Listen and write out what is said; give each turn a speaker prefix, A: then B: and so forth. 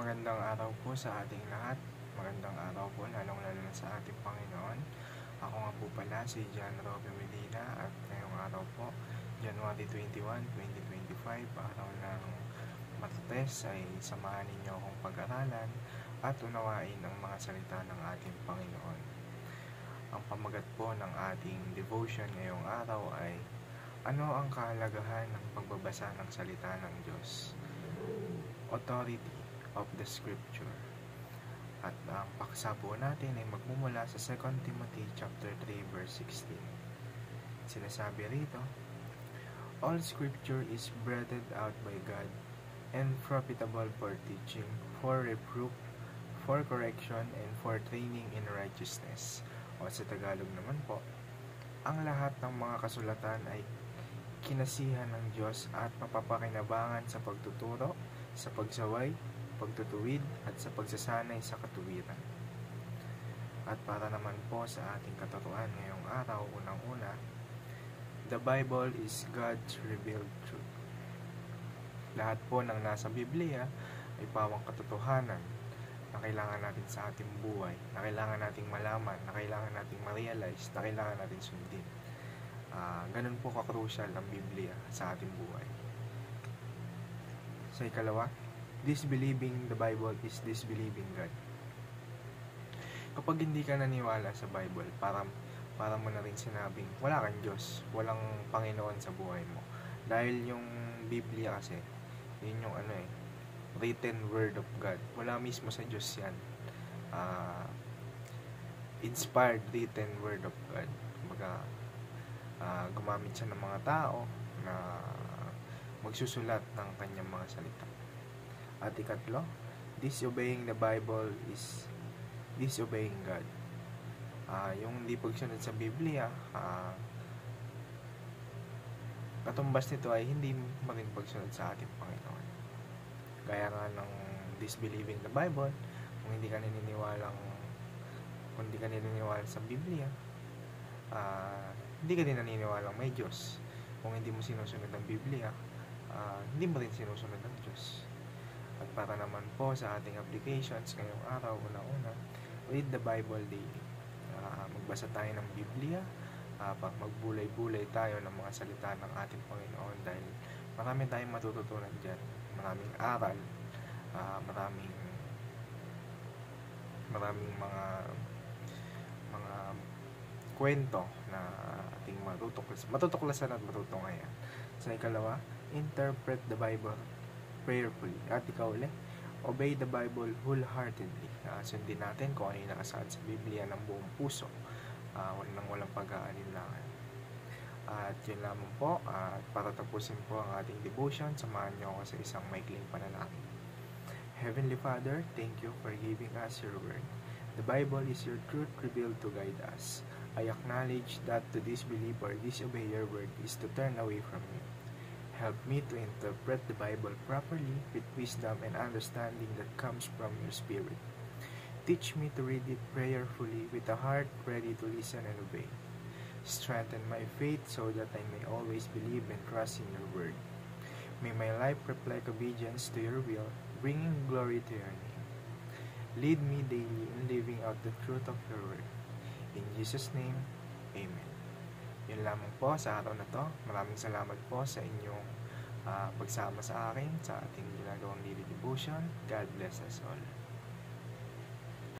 A: Magandang araw po sa ating lahat. Magandang araw po lalong-lalo na sa ating Panginoon. Ako nga po pala si John Robby Medina at ngayong araw po, January 21, 2025, araw ng Martes, ay samahan ninyo akong pag-aralan at unawain ang mga salita ng ating Panginoon. Ang pamagat po ng ating devotion ngayong araw ay ano ang kahalagahan ng pagbabasa ng salita ng Diyos? Authority of the Scripture. At ang paksa po natin ay magmumula sa 2 Timothy chapter 3 verse 16. Sinasabi rito, all Scripture is breathed out by God and profitable for teaching, for reproof, for correction, and for training in righteousness. O sa Tagalog naman po, ang lahat ng mga kasulatan ay kinasihan ng Diyos at mapapakinabangan sa pagtuturo, sa pagsaway, pagtutuwid, at sa pagsasanay sa katuwiran. At para naman po sa ating katuruan ngayong araw, unang-una, the Bible is God's revealed truth. Lahat po ng nasa Biblia ay pawang katotohanan na kailangan natin sa ating buhay, na kailangan nating malaman, na kailangan nating ma-realize, na kailangan natin sundin. Ganun po ka-crucial ang Biblia sa ating buhay. Sa ikalawa, disbelieving the Bible is disbelieving God. Kapag hindi ka naniwala sa Bible, para mo na rin sinabing wala kang Diyos, walang Panginoon sa buhay mo. Dahil yung Biblia kasi, yun yung written word of God. Wala mismo sa Diyos yan. Inspired written word of God. Kumbaga, gumamit siya ng mga tao na magsusulat ng kanyang mga salita. At ikatlo, disobeying the Bible is disobeying God. Yung hindi pagsunod sa Biblia, katumbas nito ay hindi maging pagsunod sa ating Panginoon. Gaya nga ng disbelieving the Bible, kung hindi ka naniniwala sa Biblia, hindi ka din naniniwalang may Diyos. Kung hindi mo sinusunod ang Biblia, hindi mo rin sinusunod ang Diyos. At para naman po sa ating applications ngayong araw, una-una, read the Bible daily. Magbasa tayo ng Biblia, magbulay-bulay tayo ng mga salita ng ating Panginoon dahil marami tayong matututunan dyan. Maraming aral, maraming mga kwento na ating matutuklasan at matutungayan. Sa ikalawa, interpret the Bible prayerfully. At ikaw ulit, obey the Bible wholeheartedly. Sundin natin kung ano yung nakasaad sa Biblia ng buong puso, walang pag-aalinlangan. At yun lamang po, at para tapusin po ang ating devotion, samahan niyo ako sa isang maikling panalangin. Heavenly Father, thank you for giving us your word. The Bible is your truth revealed to guide us. I acknowledge that to disbelieve or disobey your word is to turn away from you. Help me to interpret the Bible properly with wisdom and understanding that comes from your Spirit. Teach me to read it prayerfully with a heart ready to listen and obey. Strengthen my faith so that I may always believe and trust in your word. May my life reflect obedience to your will, bringing glory to your name. Lead me daily in living out the truth of your word. In Jesus' name, Amen. Yun lamang po sa araw na to. Maraming salamat po sa inyong pagsama sa akin sa ating ginagawang daily devotion. God bless us all.